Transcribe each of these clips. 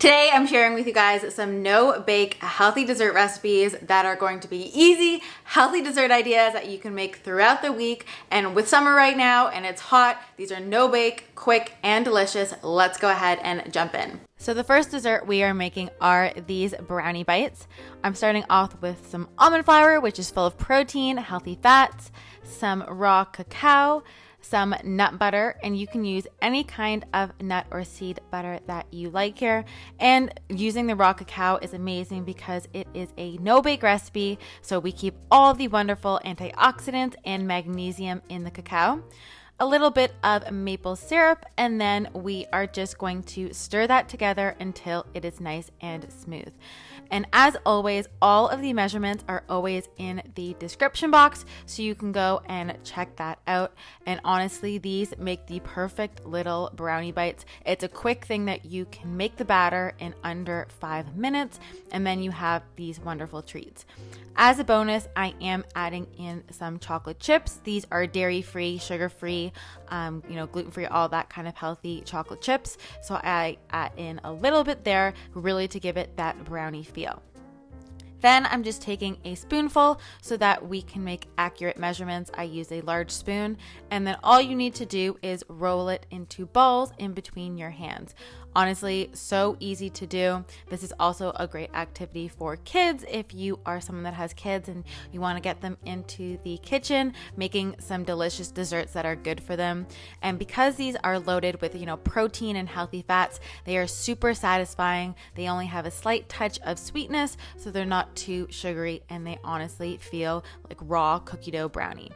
Today I'm sharing with you guys some no-bake healthy dessert recipes that are going to be easy, healthy dessert ideas that you can make throughout the week. And with summer right now and it's hot, these are no-bake, quick, and delicious. Let's go ahead and jump in. So the first dessert we are making are these brownie bites. I'm starting off with some almond flour, which is full of protein, healthy fats, some raw cacao, some nut butter, and you can use any kind of nut or seed butter that you like here. And using the raw cacao is amazing because it is a no-bake recipe, so we keep all the wonderful antioxidants and magnesium in the cacao. A little bit of maple syrup, and then we are just going to stir that together until it is nice and smooth. And as always, all of the measurements are always in the description box, so you can go and check that out. And honestly, these make the perfect little brownie bites. It's a quick thing that you can make the batter in under 5 minutes, and then you have these wonderful treats. As a bonus, I am adding in some chocolate chips. These are dairy-free, sugar-free, gluten-free, all that kind of healthy chocolate chips. So I add in a little bit there, really to give it that brownie feel. Then I'm just taking a spoonful so that we can make accurate measurements. I use a large spoon, and then all you need to do is roll it into balls in between your hands. Honestly, so easy to do. This is also a great activity for kids if you are someone that has kids and you want to get them into the kitchen making some delicious desserts that are good for them. And because these are loaded with, protein and healthy fats, they are super satisfying. They only have a slight touch of sweetness, so they're not too sugary, and they honestly feel like raw cookie dough brownie.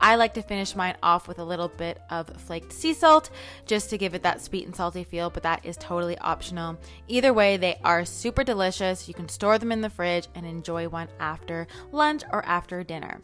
I like to finish mine off with a little bit of flaked sea salt just to give it that sweet and salty feel, but that is totally optional. Either way, they are super delicious. You can store them in the fridge and enjoy one after lunch or after dinner.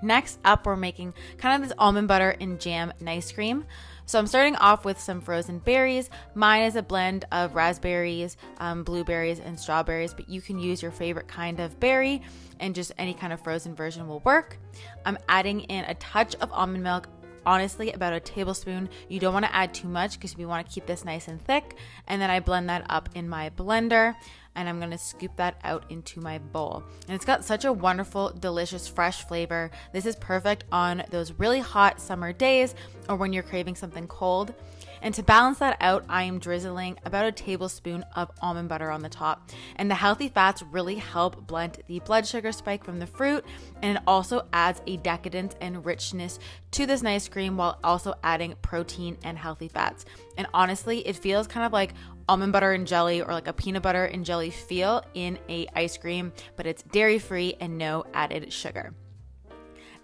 Next up, we're making kind of this almond butter and jam nice cream. So I'm starting off with some frozen berries. Mine is a blend of raspberries, blueberries, and strawberries, but you can use your favorite kind of berry, and just any kind of frozen version will work. I'm adding in a touch of almond milk, honestly about a tablespoon. You don't want to add too much because we want to keep this nice and thick. And then I blend that up in my blender, and I'm going to scoop that out into my bowl. And it's got such a wonderful, delicious, fresh flavor. This is perfect on those really hot summer days or when you're craving something cold. And to balance that out, I am drizzling about a tablespoon of almond butter on the top. And the healthy fats really help blunt the blood sugar spike from the fruit, and it also adds a decadence and richness to this nice cream while also adding protein and healthy fats. And honestly, it feels kind of like almond butter and jelly, or like a peanut butter and jelly feel in a ice cream, but it's dairy-free and no added sugar.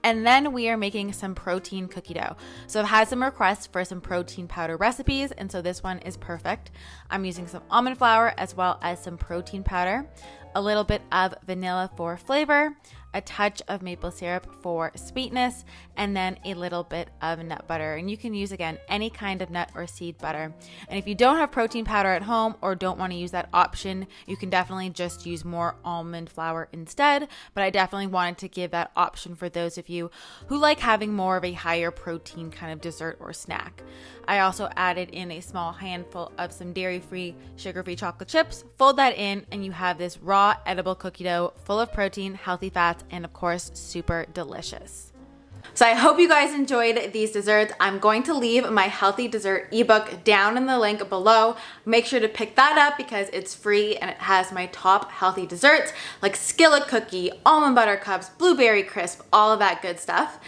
And then we are making some protein cookie dough. So I've had some requests for some protein powder recipes, and so this one is perfect. I'm using some almond flour as well as some protein powder, a little bit of vanilla for flavor, a touch of maple syrup for sweetness, and then a little bit of nut butter. And you can use, again, any kind of nut or seed butter. And if you don't have protein powder at home or don't want to use that option, you can definitely just use more almond flour instead. But I definitely wanted to give that option for those of you who like having more of a higher protein kind of dessert or snack. I also added in a small handful of some dairy-free, sugar-free chocolate chips. Fold that in, and you have this raw, edible cookie dough full of protein, healthy fats, and of course, super delicious. So I hope you guys enjoyed these desserts. I'm going to leave my healthy dessert ebook down in the link below. Make sure to pick that up because it's free, and it has my top healthy desserts like skillet cookie, almond butter cups, blueberry crisp, all of that good stuff.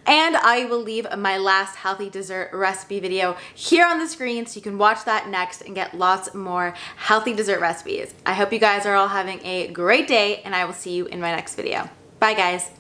And I will leave my last healthy dessert recipe video here on the screen so you can watch that next and get lots more healthy dessert recipes. I hope you guys are all having a great day, and I will see you in my next video. Bye guys.